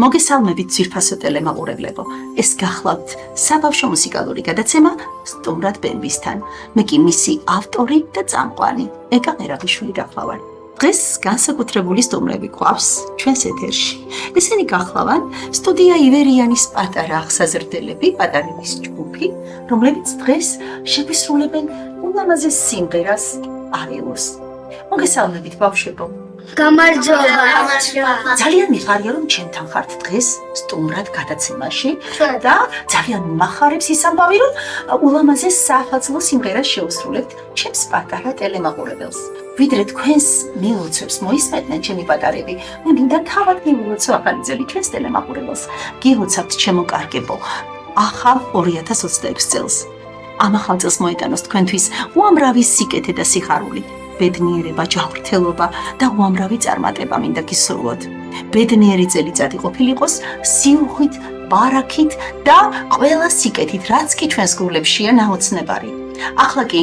მოგესალმებით ძვირფასო ტელემაყურებლებო. ეს გახლავთ საბავშვო მუსიკალური გადაცემა სტუმრად ბემბისთან. მე კი მისი ავტორი და წამყვანი ეკა მერაბიშვილი გახლავარ. დღეს განსაკუთრებული სტუმრები გვყავს ჩვენს ეთერში. ესენი გახლავან სტუდია ივერიანის პატარა აღსაზრდელები, პატარების ჯგუფი, რომლებიც დღეს შეგვისრულებენ ულამაზეს სიმღერას „ავილოს“. მოგესალმებით ბავშვებო. გამარჯობა. ძალიან მიხარია რომ ჩემთან ხართ დღეს სტუმრად გადაცემაში და ძალიან მახარებს ის ამბავი რომ ულამაზეს საახალწლო სიმღერას შეუსრულებთ ჩემს პატარა ტელემაყურებელს. ვიდრე თქვენს მილოცებს მოისმენდნენ ჩემი პატარები, მე მინდა თავად მივულოცო ახალი წელი ჩვენს ტელემაყურებელს. გილოცავთ ჩემო კარგებო, ახალ 2026 წელს. ამ ახალ წელს მოეტანოს თქვენთვის უამრავი სიკეთე და სიხარული. ბედნიერება, ჯანმრთელობა და უამრავი წარმატება მინდა გისურვოთ. ბედნიერი წელიწადი ყოფილიყოს სიუხვით, ბარაქით და ყველა სიკეთით, რაც კი ჩვენს გულებშია ნაოცნებარი. ახლა კი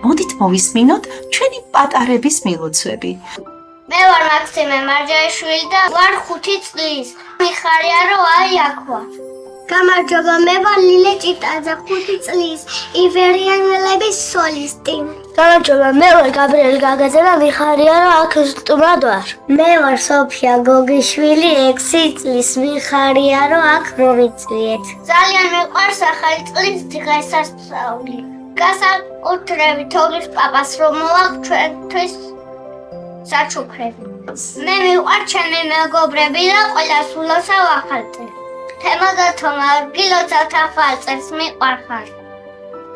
მოდით მოვისმინოთ ჩვენი პატარების მილოცვები. მე ვარ მაქსიმე მარჯაიშვილი და ვარ 5 წლის. მიხარია რომ აი აქ ვარ. გამარჯობა, მე ვარ ლილე ჭიტაძე, 5 წლის, ივერიანელების სოლისტი. გამარჯობა, მე ვარ გაბრიელ გაგაძე და მიხარია რომ აქ სტუმრად ვარ. მე ვარ სოფია გოგიშვილი, 6 წლის, მიხარია რომ აქ მომიწვიეთ. ძალიან მეყვარს ახალი წლის დღესასწაული. განსაკუთრებით თოვლის პაპას რომ მოვაქვს ჩვენთვის საჩუქრები. მე მიყვარს ჩემი მეგობრები და ყველა სულოცავ ახალ წელს. თემაგათომა გილოცავთ ახალ წელს მიყვარხარ.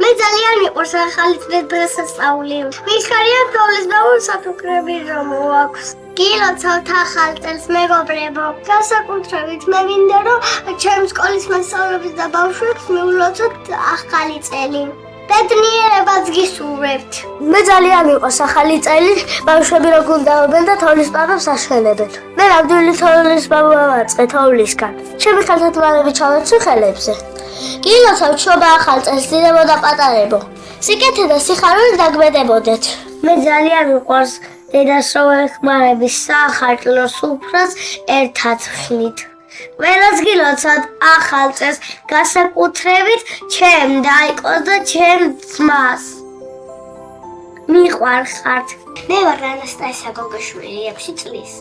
მე ძალიან მიყვარს ახალი წლის დღესასწაული. მიხარია თოვლის პაპას საჩუქრები რომ მოვაქვს. გილოცავთ ახალ წელს მეგობრებო. განსაკუთრებით მე მინდა რომ ჩემს სკოლის მასწავლებლებს და ბავშვებს მიულოცოთ ახალი წელი. ბედნიერებას გისურვებთ. მე ძალიან მიყვარს ახალი წელი, ბავშვები რო გუნდაობენ და თოვლის პაპებს აშენებენ. მე ნამდვილი თოვლის პაპა ვაწყე თოვლისგან. ჩემი ხელთათმარები ჩავეცვი ხელებზე. გილოცავთ შობა ახალ წელს დიდებო და პატარებო. სიკეთე და სიხარული დაგმეტებოდეთ. მე ძალიან მიყვარს დედას რო ეხმარების საახალწლო სუფრას ერთად ვშლით. ყველას გილოცავთ ახალ წელს, განსაკუთრებით ჩემ დაიკოს და ჩემ ძმას. მიყვარხართ. მე ვარ ანასტასია გოგიშვილი, 6 წლის.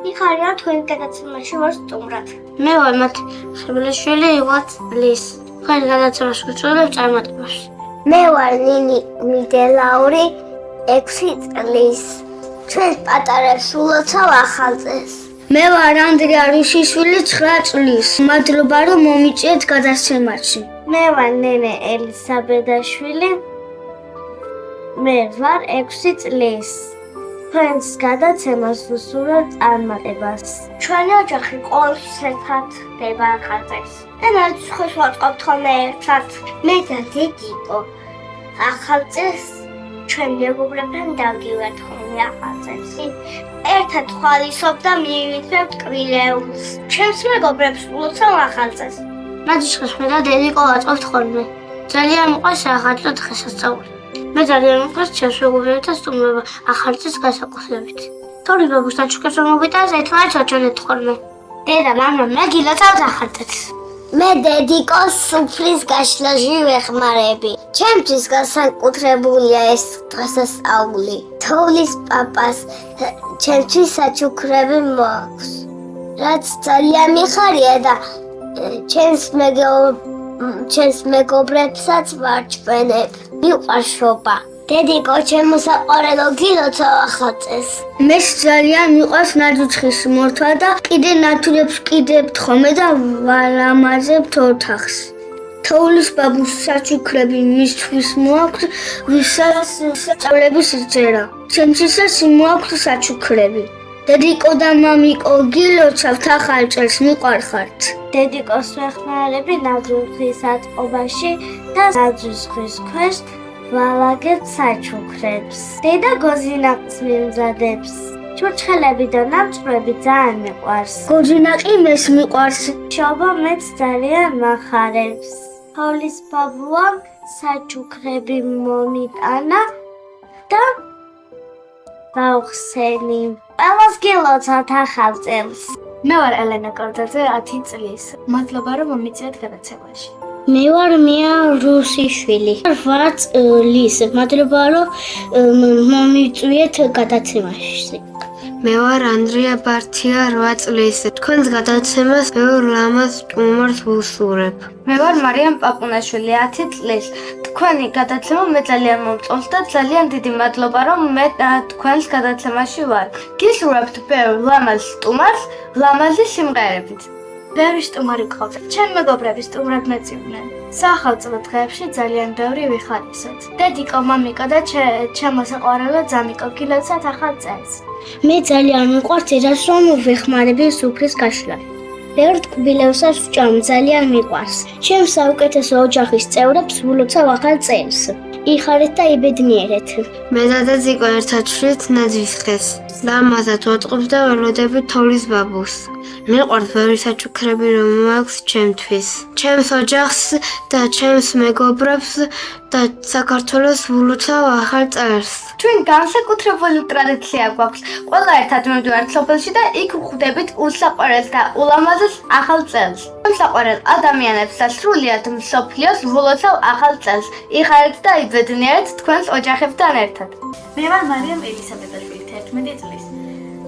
მიხარია თქვენი გადაცემაში ვარ სტუმრად. მე ვარ მათაშვილიშვილი, 8 წლის. თქვენი გადაცემაში ვწვევ წარმატებაში. მე ვარ ნინი მიდელაური, 6 წლის. ჩვენ პატარებს ულოცავ ახალ წელს. მე ვარ ანდრია რუშიშვილი, 9 წლის. მადლობა რომ მომიწიეთ გადაცემაში. მე ვარ ნენე ელისაბედაშვილი. მე ვარ 6 წლის. თქვენს გადაცემას ვუსურვებ წარმატებას. ჩვენი ოჯახი ყოველთვის ერთად ხდება ახალ წელს. და რაც ხოს ვაწყობთ ხოლმე ერთად. მე და დედიკო ახალ წელს ჩვენ მეგობრებთან დავდივართ ხოლმე ახალ წელს. ერთად ხვალისობ და მივიწევთ კვირეულს. ჩემს მეგობრებს ულოცავ ახალ წელს. ნაძიშხეს მე და დედიკო ვაწყობთ ხოლმე. ძალიან მიყვარს ახალწლო დღესასწაული. მე ძალიან მიყვარს ჩემს მეგობრებთან სტუმრობა ახალ წელს განსაკუთრებით. თოვლის პაპას საჩუქრებს რომ მოვიტანს ერთმანეთს ვაჩვენებთ ხოლმე. დედა, მამა, მე გილოცავთ ახალ წელს. მე დედიკოს სუფრის გაშლაში ვეხმარები. ჩემთვის განსაკუთრებულია ეს დღესასწაული. თოვლის პაპას ჩემთვის საჩუქრები მოაქვს. რაც ძალიან მიხარია და ჩემს მეგობრებსაც ვარჩვენებ. მიყვარს შობა. დედიკო, ჩემო საყვარელო, გილოცავ ახალ წელს. მე ძალიან მიყვარს ნაძუცხის მორთვა და კიდე ნათურებს ვკიდებთ ხოლმე და ვალამაზებთ ოთახს. თოვლის პაპას საჩუქრები მისთვის მოაქვს, ვისაც სწავლების სჯერა. ჩემთვისაც მოაქვს საჩუქრები. დედიკო და მამიკო, გილოცავთ ახალ წელს, მიყვარხართ. დედიკოს ვეხმარები ნაძუცხის ატყობაში და ნაძუცხის ქვეშ ვალაგებთ საჩუქრებს. დედა გოზინაყს მიმზადებს. ჩურჩხელები და ნამჭვრები ძალიან მიყვარს. გოჯინაყი მეს მიყვარს. შობა მეც ძალიან მახარებს. თოვლის პაპამ საჩუქრები მომიტანა და დავხსენი. ყველას გილოცავთ ახალ წელს. მე ვარ ელენა კორდაძე 10 წლის. მადლობა რომ მომიწვიეთ გადაცემაში. მე ვარ მია რუსიშვილი 8 წლის. მადლობა რომ მომიწვიეთ გადაცემაში. მე ვარ ანდრია ბართია 8 წლის. თქვენს გადაცემას ბევრ ლამაზ სტუმარს ვუსურებ. მე ვარ მარიამ პაპუნაშვილი 10 წლის. თქვენი გადაცემა მე ძალიან მომწონს და ძალიან დიდი მადლობა რომ მე თქვენს გადაცემაში ვარ. გისურვებთ ბევრ ლამაზ სტუმარს, ლამაზი სიმღერებით. ბევრი სტუმარი გყავდა. ჩემი მეგობრები სტუმრად მეწვიდნენ. სახელმწიფო დღეებში ძალიან ბევრი ვიხარისოთ. დედიკო, მამიკო და ჩემო საყვარელო ძამიკო, გილოცავთ ახალ წელს. მე ძალიან მიყვარს ის რომ ვეხმარები სუფრის გაშლა. ბევრ ტკბილევსაც ვჭამ, ძალიან მიყვარს. ჩემს საუკეთესო ოჯახის წევრებს ვილოცავ ახალ წელს. იხარეთ და იბედნიერეთ. მე და ზიკო ერთად შვრით ნაძვის ხეს. ლამაზად ვატყობთ და ველოდებით თოვლის ბაბუს. მიყვარს ბევრი საჩუქრები რომ მაქვს ჩემთვის. ჩემს ოჯახს და ჩემს მეგობრებს და საქართველოს ვილოცავ ახალ წელს. ჩვენ განსაკუთრებული ტრადიცია გვაქვს. ყველა ერთად მივდივართ სოფელში და იქ ვხვდებით უსაყვარელს და ულამაზეს ახალ წელს. უსაყვარელ ადამიანებს და სრულიად მსოფლიოს ვილოცავ ახალ წელს. იხარეთ და იბედნიერეთ თქვენს ოჯახებთან ერთად. მე ვარ მარიამ ელისაბედაშვილი 11 წლის.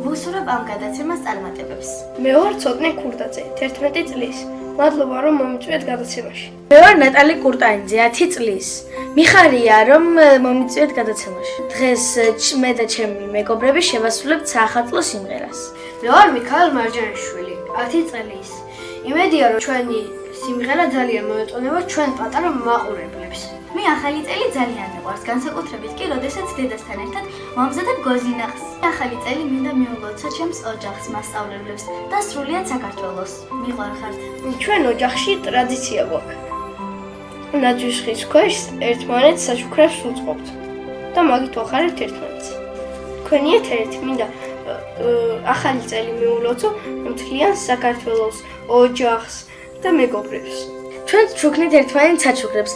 ვუსურებ ამ გადაცემას წარმატებებს. მე ვარ ცოტნე ქურდაძე 11 წლის. მადლობა რომ მომიწვიეთ გადაცემაში. მე ვარ ნატალი კურტაინძე 10 წლის. მიხარია რომ მომიწვიეთ გადაცემაში. დღეს მე და ჩემი მეგობრები შევასრულებთ საახალწლო სიმღერას. მე ვარ მიქაელ მარჯანიშვილი 10 წლის. იმედია რომ ჩვენი სიმღერა ძალიან მოეწონება ჩვენ პატარა მაყურებლებს. მე ახალი წელი ძალიან მიყვარს, განსაკუთრებით კი, როდესაც დედასთან ერთად ვამზადებ გოზინახს. ახალი წელი მინდა მიულოცო ჩემს ოჯახს, მასწავლებლებს და სრულიად საქართველოს. მიყვარხართ. ჩვენ ოჯახში ტრადიცია გვაქვს. ნაძვის ხის ქვეშ ერთმანეთს საჩუქრებს ვუწყობთ და მაგით ვახარებთ ერთმანეთს. თქვენი ეთერით მინდა ახალი წელი მიულოცო მთლიან საქართველოს, ოჯახს და მეგობრებს. ჩვენ ჩუქნით ერთმანეთს საჩუქრებს.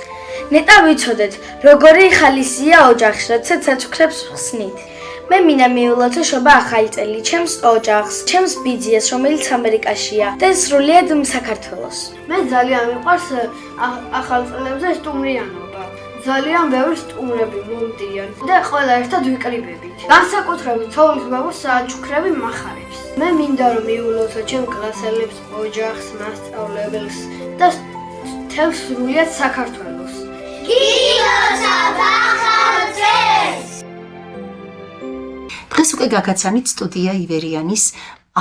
ნეტა ვიცოდეთ, როგორი ხალისია ოჯახში, როდესაც საჩუქრებს ხსნით. მე მინდა მიულოცო შობა ახალი წელი ჩემს ოჯახს, ჩემს ბიძიას, რომელიც ამერიკაშია და სრულიად საქართველოს. მე ძალიან მიყვარს ახალ წლებზე სტუმრიანობა. ძალიან ბევრი სტუმრები მომდიან და ყველა ერთად ვიკრიბებით. განსაკუთრებით თოვლის ბაბუს საჩუქრები მახარებს. მე მინდა რომ მიულოცო ჩემ კლასელებს, ოჯახს, მასწავლებელს და თელ სრულიად საქართველოს. დღეს უკვე გაგაცანით სტუდია ივერიანის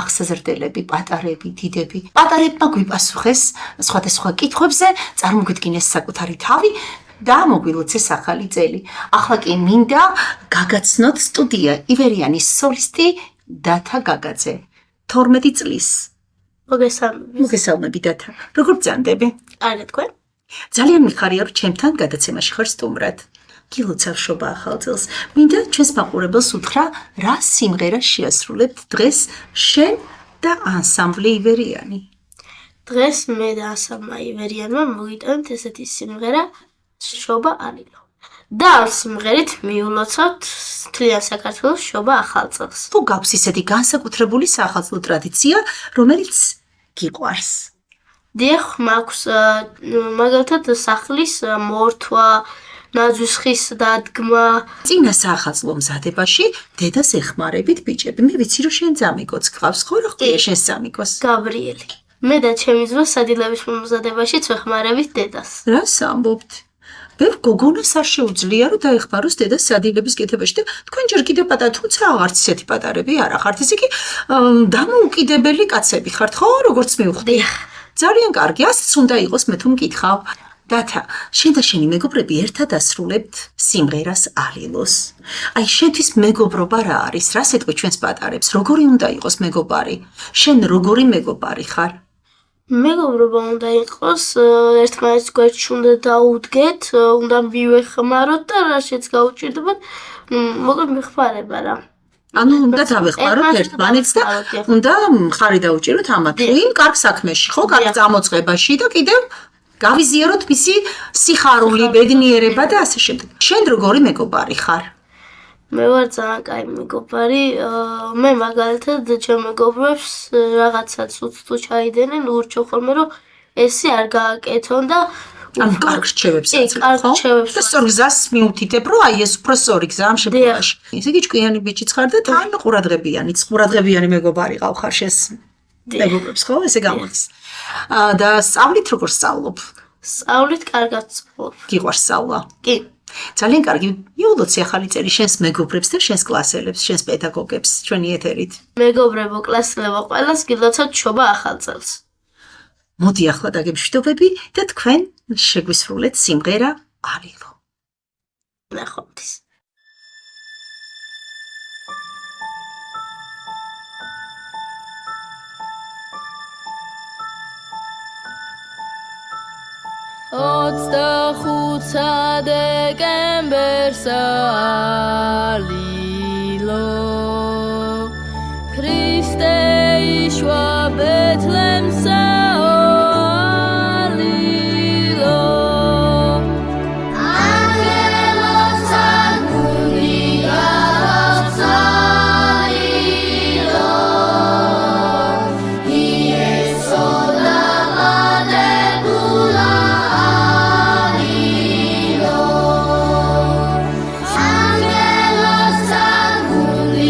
აღსაზრდელები, პატარები, დიდები. პატარებმა გვიპასუხეს სხვადასხვა კითხვებზე, წარმოგვიდგინეს საკუთარი თავი და მოგვილოცეს ახალი წელი. ახლა კი მინდა გაგაცნოთ სტუდია ივერიანის სოლისტი დათა გაგაძე 12 წლის. მოგესალმები დათა. როგორ ბრძანდები? არა თქვენ? ძალიან მიხარია რომ ჩემთან გადაცემაში ხარ სტუმრად. გილოცავ შობა ახალ წელს. მინდა ჩვენს მაყურებელს უთხრა, რა სიმღერა შეასრულებთ დღეს შენ და ანსამბლი ივერიანი. დღეს მე და ასამა ივერიანმა მოვიტანთ ესეთი სიმღერა შობა არილო. და ამ სიმღერით მიულოცავთ მთლიან საქართველოს შობა ახალ წელს. თუ გაქვს ისეთი განსაკუთრებული საახალწლო ტრადიცია, რომელიც გიყვარს. დიახ, მაქვს მაგალითად სახლის მორთვა, ნაძვის ხის დადგმა. წინა საახალწლო მზადებაში დედას ეხმარებით ბიჭები. მე ვიცი რომ შენ ძამიკოც გყავს, ხო რა ხდება შენ სამიკოს? გაბრიელი. მე და ჩემი ძმა სადილების მომზადებაშიც ვეხმარებით დედას. რას ამბობთ? ბევრ გოგონას არ შეუძლია რომ დაეხმაროს დედას სადილების კეთებაში და თქვენ ჯერ კიდევ პატარა, თუმცა აღარც ისეთი პატარები არ ახართ, ესე კი დამოუკიდებელი კაცები ხართ, ხო, როგორც მივხვდი. ძალიან კარგი, ასეც უნდა იყოს, მე თუ მკითხავ. დათა, შენ და შენი მეგობრები ერთად ასრულებთ სიმღერას ალილოს. აი, შენთვის მეგობრობა რა არის? რა ეტყვი ჩვენს პატარებს? როგორი უნდა იყოს მეგობარი? შენ როგორი მეგობარი ხარ? მეგობრობა უნდა იყოს, ერთმანეთს გვერდში უნდა დაუდგეთ, უნდა მივეხმაროთ და რა შეც გაუჭირდებათ, მოკლედ მიხმარება რა. ანუ უნდა დავეხმაროთ ერთმანეთს და უნდა მხარი დაუჭიროთ ამათ. იმ კარგ საქმეში, ხო, კარგ წამოწყებაში და კიდევ გავიზიაროთ მისი სიხარული, ბედნიერება და ასე შემდეგ. შენ როგორი მეგობარი ხარ? მე ვარ ძალიან კაი მეგობარი. მე მაგალითად ჩემ მეგობრებს რაღაცაც უცთუ ჩაიდენენ, ურჩევ ხოლმე რომ ესე არ გააკეთონ და ანუ კარგ რჩევებს აძლევ, კარგ რჩევებს და სწორ გზას მიუთითებ, რომ აი ეს უფრო სწორი გზა ამ შემთხვევაში. ესე იგი ჭკვიანი ბიჭიც ხარ და თან ყურადღებიანი მეგობარი ყავ შენს მეგობრებს, ხო? ესე გამოდის. და სწავლით როგორ სწავლობ? სწავლით კარგად ვსწავლობ. გიყვარს სწავლა? კი. ძალიან კარგი. მიულოცე ახალი წელი შენს მეგობრებს და შენს კლასელებს, შენს პედაგოგებს ჩვენი ეთერით. მეგობრებო, კლასელებო, ყველას გილოცავთ შობა ახალ წელს. მოდი ახლა დაგემშვიდობები და თქვენ შეგვისრულეთ სიმღერა ალილო. ნახვამდის. დეკემბერს ალილო ქრისტე იშვა ბეთლემსა ალილო ანგელოს აგუნი გალავს ალილო იესო დაბადებულა ალილო ანგელოს აგუნი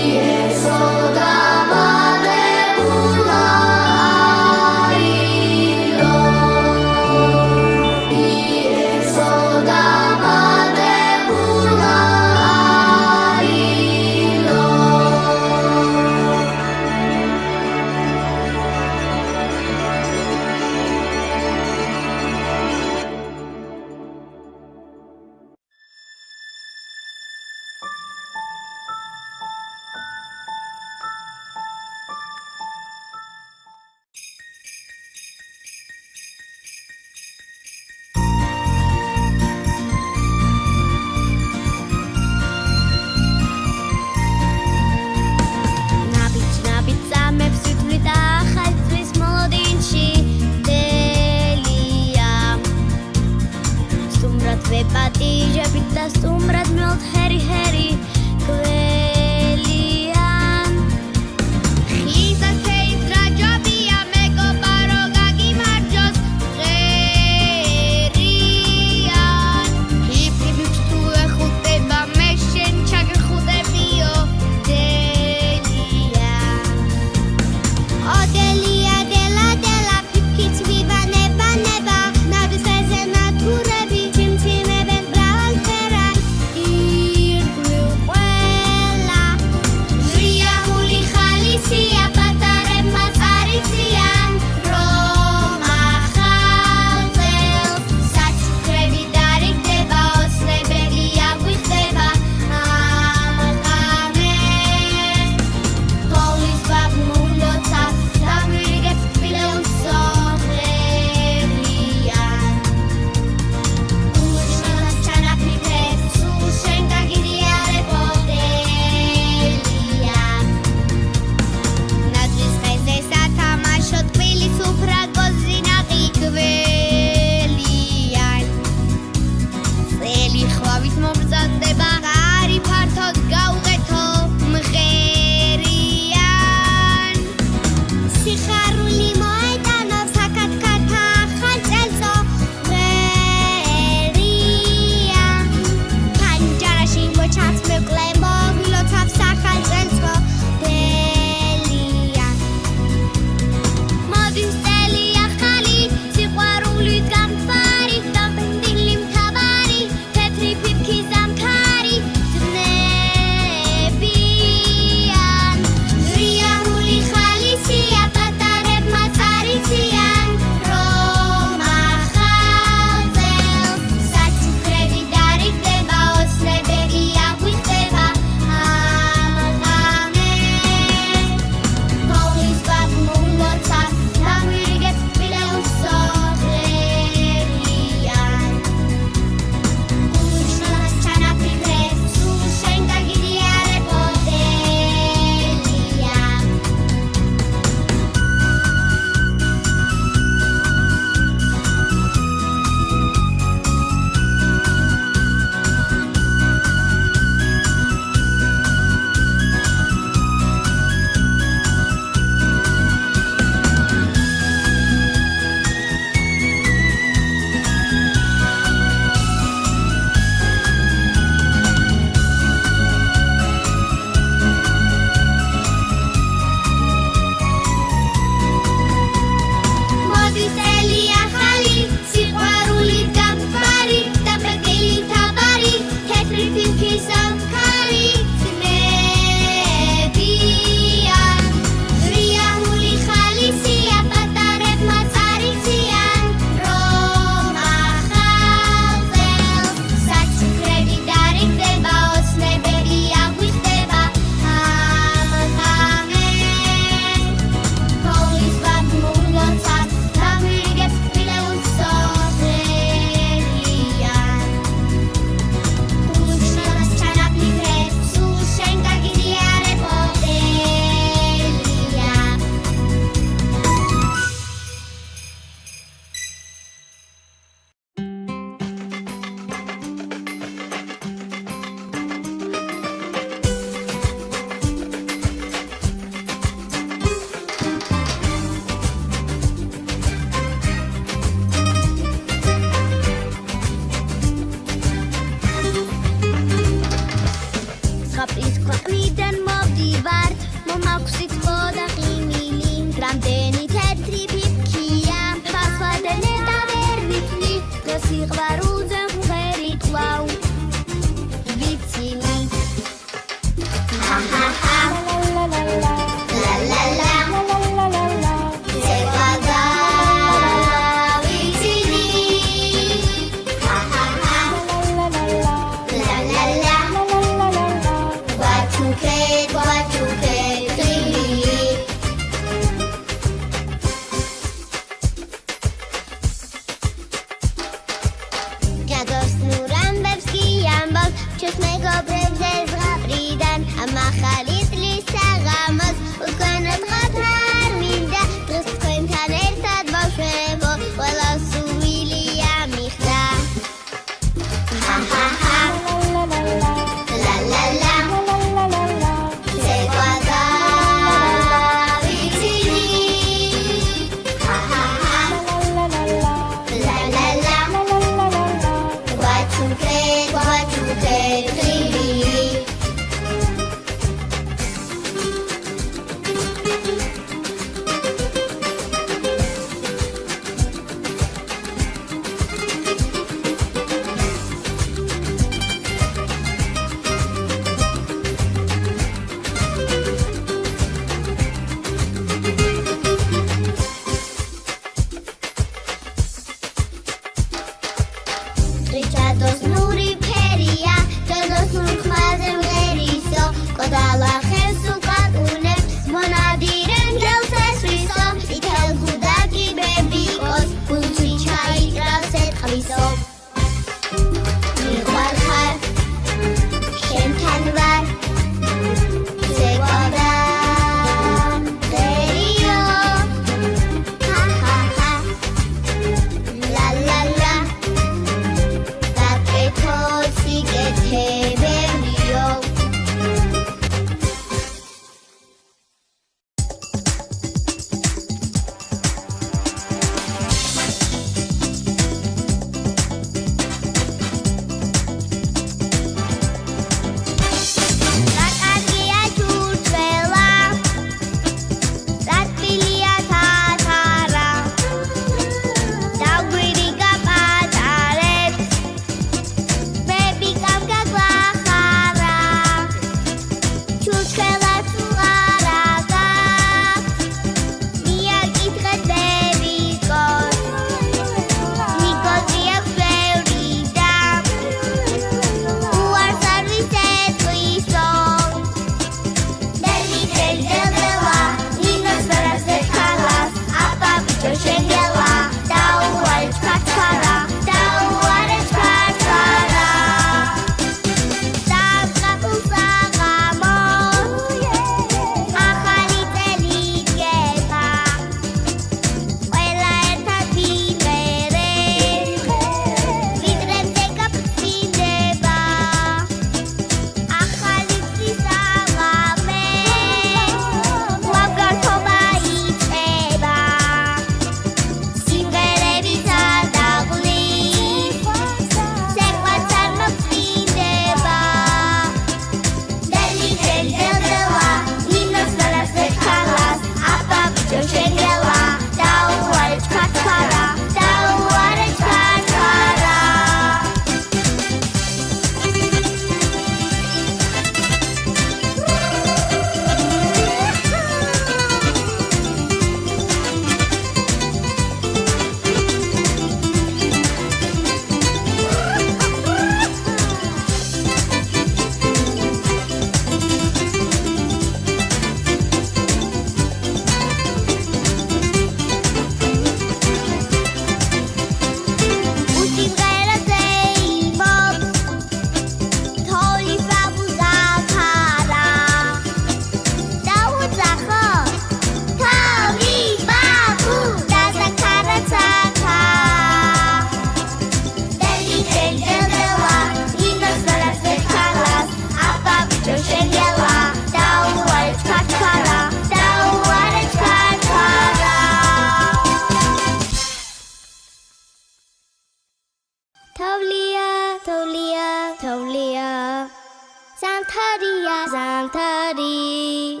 ზამთარი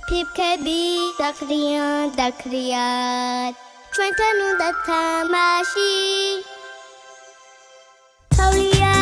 ფიფქები დაქრიათ ჩვენთან უნდა თამაში თავლია